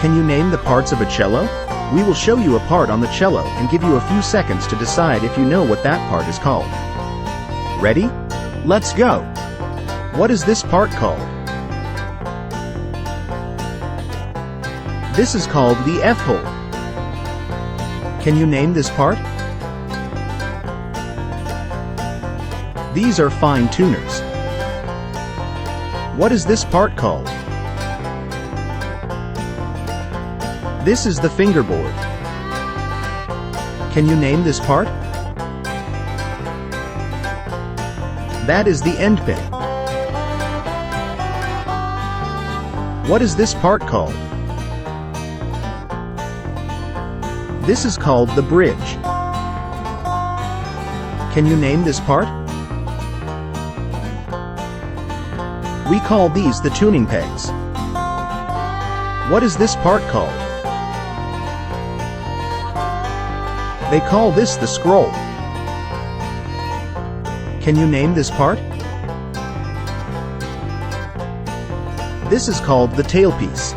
Can you name the parts of a cello? We will show you a part on the cello and give you a few seconds to decide if you know what that part is called. Ready? Let's go! What is this part called? This is called the F-hole. Can you name this part? These are fine tuners. What is this part called? This is the fingerboard. Can you name this part? That is the end pin. What is this part called? This is called the bridge. Can you name this part? We call these the tuning pegs. What is this part called? They call this the scroll. Can you name this part? This is called the tailpiece.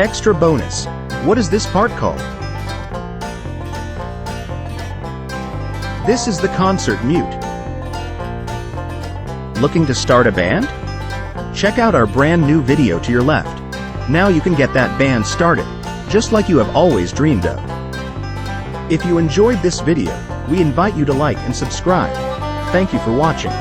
Extra bonus. What is this part called? This is the concert mute. Looking to start a band? Check out our brand new video to your left. Now you can get that band started, just like you have always dreamed of. If you enjoyed this video, we invite you to like and subscribe. Thank you for watching.